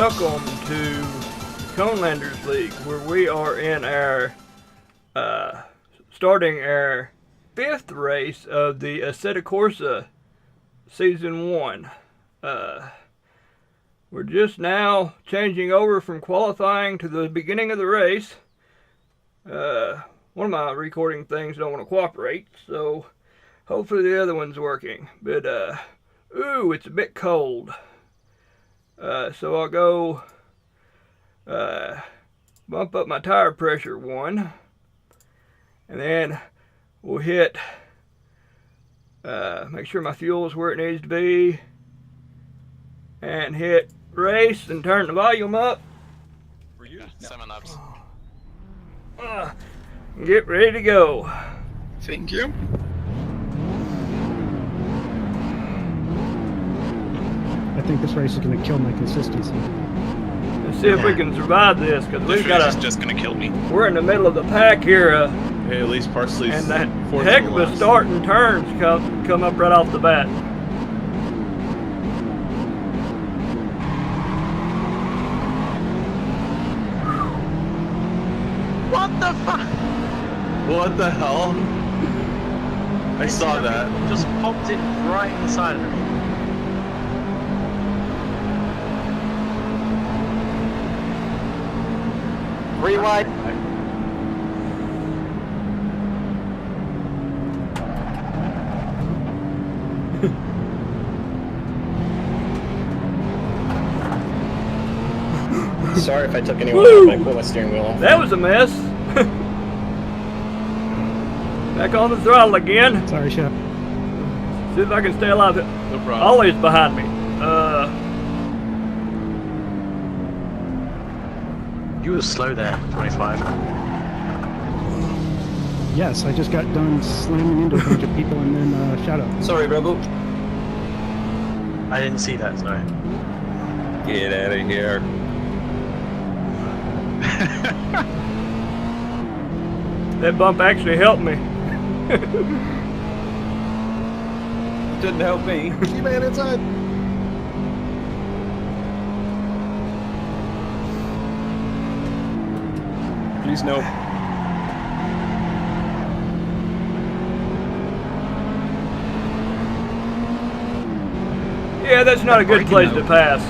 welcome to Conelanders League, where we are in our starting our 5th race of the Assetto Corsa Season 1. We're just now changing over from qualifying to the beginning of the race. One of my recording things don't want to cooperate, so hopefully the other one's working. But, ooh, it's a bit cold. So I'll go bump up my tire pressure 1, and then we'll hit, make sure my fuel's where it needs to be, and hit race and turn the volume up. Were you? 7 ups. Get ready to go. Thank you. I think this race is going to kill my consistency. Let's see if we can survive this, because we've got This is just gonna kill me. we're in the middle of the pack here, Hey, at least Parsley's and that fourth heck to of a last. start and turns come up right off the bat. What the fuck? What the hell? I saw that. Just popped it right inside of me. Rewind. Sorry if I took anyone out, but I pulled my steering wheel off. That was a mess. Back on the throttle again. Sorry, Chef. See if I can stay alive. No problem. Always behind me. You were slow there, 25. Yes, I just got done slamming into a bunch of people and then Shadow. Sorry, Rebel. I didn't see that, sorry. Get out of here. That bump actually helped me. Didn't help me. You man inside. Please no. Yeah, that's not a good place to pass.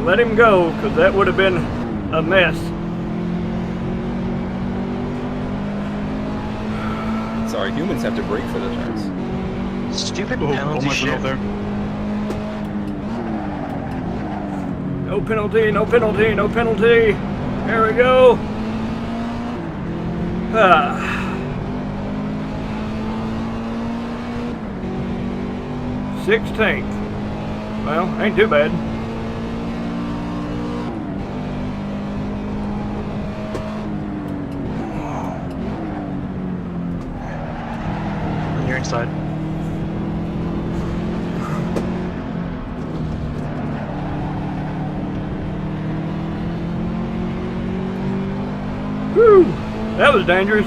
Let him go, because that would have been a mess. Sorry, humans have to brake for the turns. Stupid penalty shit. No penalty, no penalty, no penalty. There we go. 16th. Well, ain't too bad. On your inside. Whew, that was dangerous.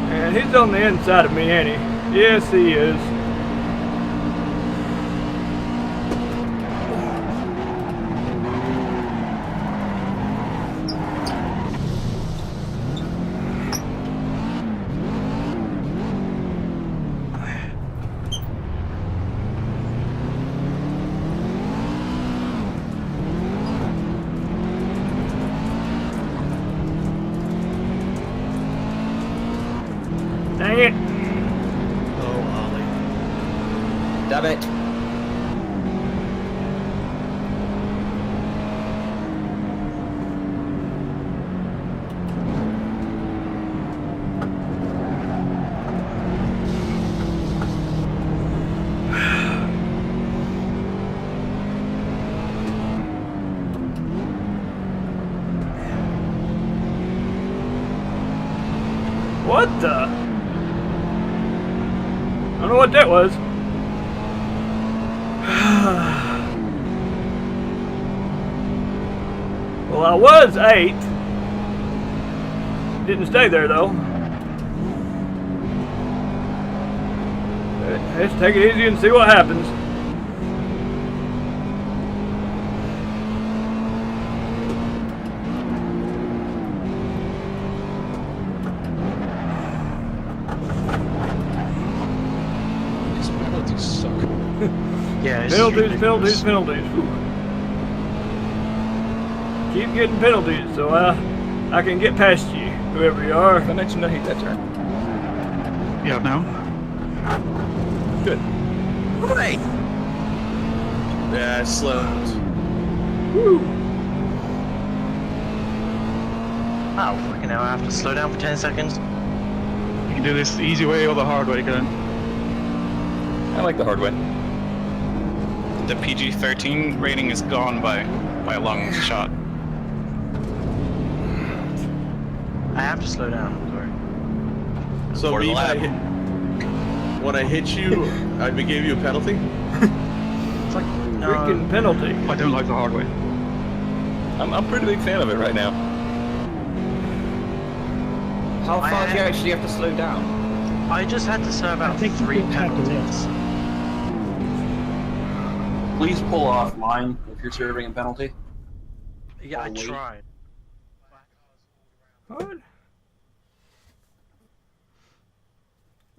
And he's on the inside of me, ain't he? Yes, he is. Dang it. Oh, Ollie. Damn it. What the? don't know what that was. Well, I was 8th. Didn't stay there though. Let's take it easy and see what happens. These penalties suck. Yeah, it's Penalties, ridiculous. penalties, penalties. Whew. Keep getting penalties so I can get past you, whoever you are. I mentioned I hate that turn. Yeah, now. Good. Hey. Yeah, it slowed. Woo. Oh, freaking hell, I have to slow down for 10 seconds. You can do this the easy way or the hard way, Glenn. I like the hard way. The PG-13 rating is gone by a long shot. I have to slow down, I'm sorry. So For the me, lap. when I hit you, I gave you a penalty? It's like, no. Freaking penalty. I don't like the hard way. I'm a pretty big fan of it right now. How far do you actually have to slow down? I just had to serve I out think 3 you have to penalties. Please pull off line if you're serving a penalty. Yeah, I Wait. tried. What?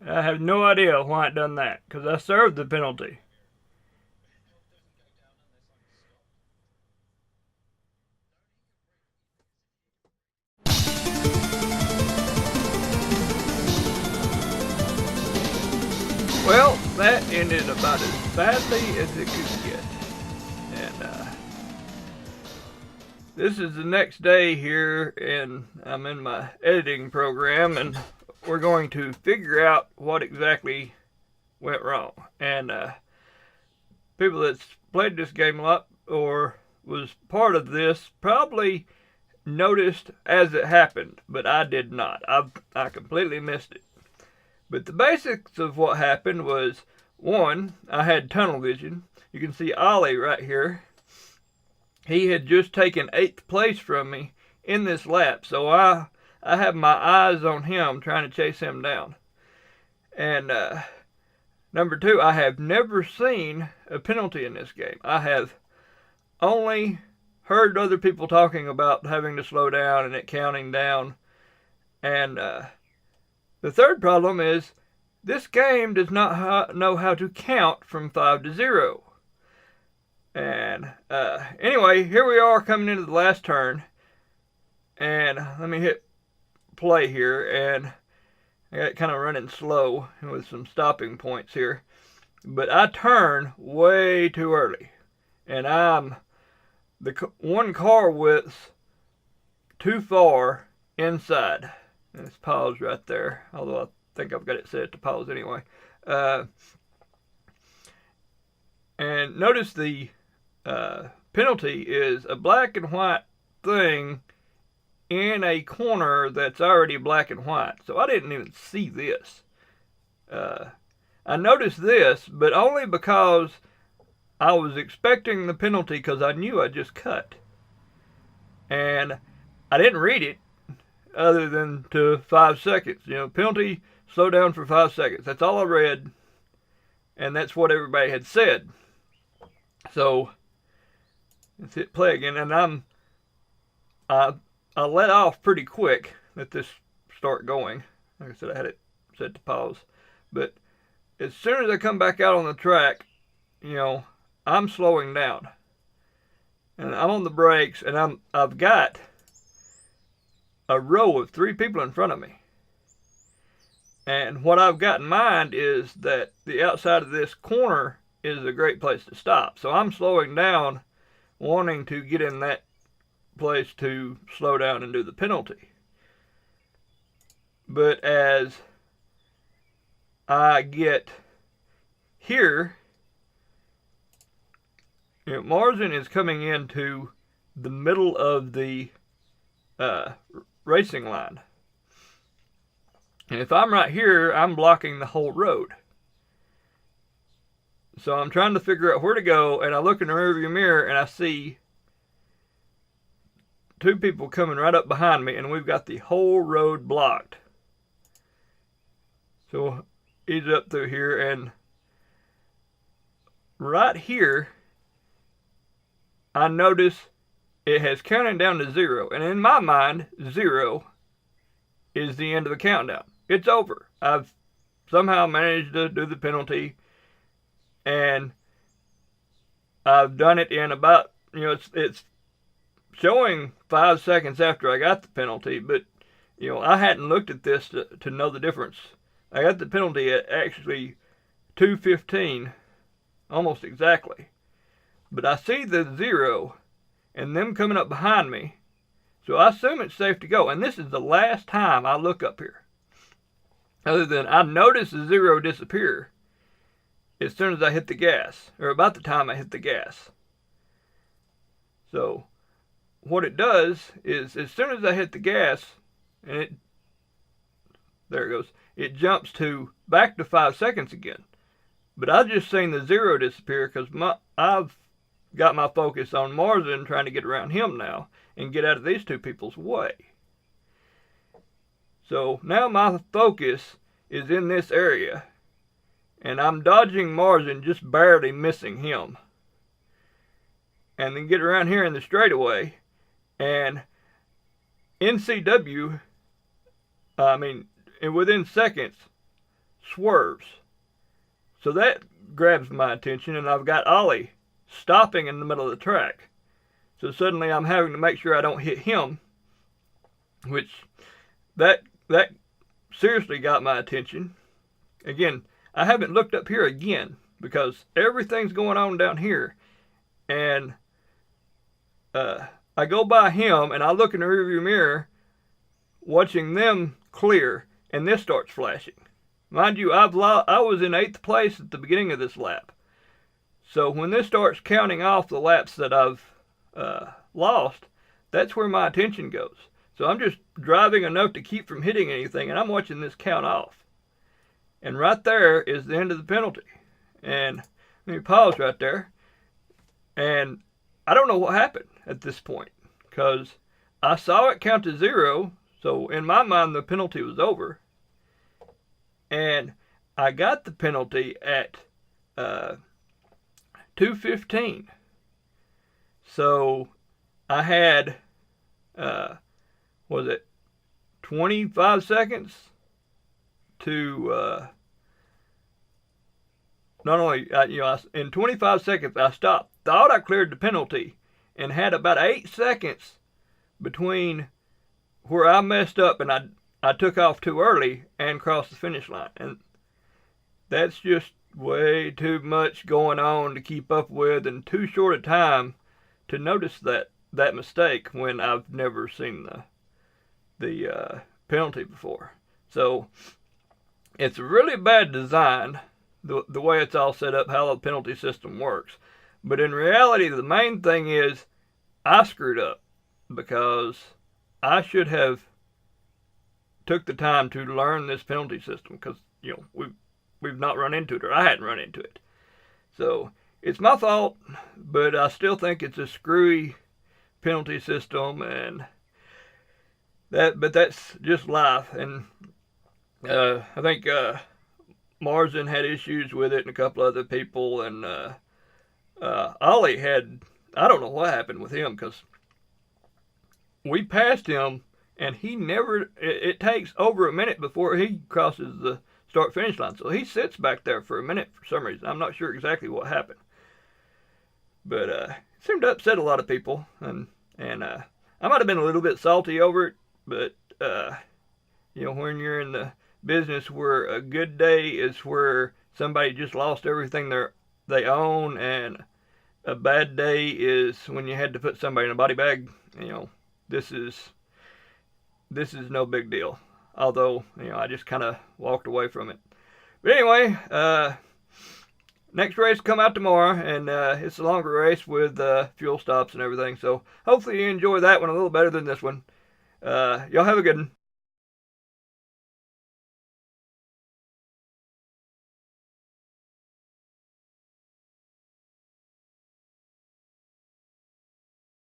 I have no idea why it done that, because I served the penalty. Well, that ended about as badly as it could get. And this is the next day here, and I'm in my editing program, and we're going to figure out what exactly went wrong. And people that's played this game a lot or was part of this probably noticed as it happened, but I did not. I completely missed it. But the basics of what happened was, one, I had tunnel vision. You can see Ollie right here. He had just taken 8th place from me in this lap, so I have my eyes on him trying to chase him down. And number 2, I have never seen a penalty in this game. I have only heard other people talking about having to slow down and it counting down. And the third problem is this game does not know how to count from 5 to 0. And anyway, here we are coming into the last turn. And let me hit play here. And I got it kind of running slow with some stopping points here. But I turn way too early. And I'm the one car width too far inside. And it's pause right there, although I think I've got it set to pause anyway. And notice the penalty is a black and white thing in a corner that's already black and white. So I didn't even see this. I noticed this, but only because I was expecting the penalty because I knew I just cut. And I didn't read it. Other than to 5 seconds. You know, penalty, slow down for 5 seconds. That's all I read. And that's what everybody had said. So, let's hit play again. And I let off pretty quick. Let this start going. Like I said, I had it set to pause. But as soon as I come back out on the track, you know, I'm slowing down. And I'm on the brakes, and I've got a row of 3 people in front of me. And what I've got in mind is that the outside of this corner is a great place to stop. So I'm slowing down, wanting to get in that place to slow down and do the penalty. But as I get here, you know, Marsden is coming into the middle of the racing line. And if I'm right here, I'm blocking the whole road. So I'm trying to figure out where to go, and I look in the rearview mirror and I see two people coming right up behind me, and we've got the whole road blocked. So he's up through here, and right here I notice it has counted down to 0, and in my mind 0 is the end of the countdown. It's over. I've somehow managed to do the penalty, and I've done it in about, it's showing 5 seconds after I got the penalty, but I hadn't looked at this to know the difference. I got the penalty at actually 2:15, almost exactly, but I see the 0 and them coming up behind me, so I assume it's safe to go. And this is the last time I look up here, other than I notice the 0 disappear as soon as I hit the gas, or about the time I hit the gas. So what it does is, as soon as I hit the gas, and there it goes, it jumps back to 5 seconds again. But I just seen the 0 disappear because I've got my focus on Marsden, trying to get around him now and get out of these two people's way. So now my focus is in this area, and I'm dodging Marsden, just barely missing him, and then get around here in the straightaway, and NCW, within seconds, swerves. So that grabs my attention, and I've got Ollie stopping in the middle of the track. So suddenly I'm having to make sure I don't hit him, which that seriously got my attention. Again, I haven't looked up here again because everything's going on down here, and I go by him and I look in the rearview mirror watching them clear, and this starts flashing. Mind you, I was in 8th place at the beginning of this lap. So when this starts counting off the laps that I've lost, that's where my attention goes. So I'm just driving enough to keep from hitting anything, and I'm watching this count off. And right there is the end of the penalty. And let me pause right there. And I don't know what happened at this point, because I saw it count to 0, so in my mind the penalty was over. And I got the penalty at 2:15. So I had, 25 seconds to, not only, in 25 seconds I stopped, thought I cleared the penalty, and had about 8 seconds between where I messed up and I took off too early and crossed the finish line. And that's just way too much going on to keep up with in too short a time to notice that mistake when I've never seen the penalty before. So it's really bad design, the way it's all set up, how the penalty system works. But in reality, the main thing is I screwed up, because I should have took the time to learn this penalty system, because we've not run into it, or I hadn't run into it. So it's my fault, but I still think it's a screwy penalty system, and but that's just life. And I think Marsden had issues with it, and a couple other people, and Ollie had, I don't know what happened with him, because we passed him, and he never, it takes over a minute before he crosses the start-finish line. So he sits back there for a minute for some reason. I'm not sure exactly what happened. But it seemed to upset a lot of people, and I might have been a little bit salty over it, but when you're in the business where a good day is where somebody just lost everything they own, and a bad day is when you had to put somebody in a body bag, this is no big deal. Although, I just kind of walked away from it. But anyway, next race come out tomorrow, and it's a longer race with fuel stops and everything. So hopefully you enjoy that one a little better than this one. Y'all have a good one.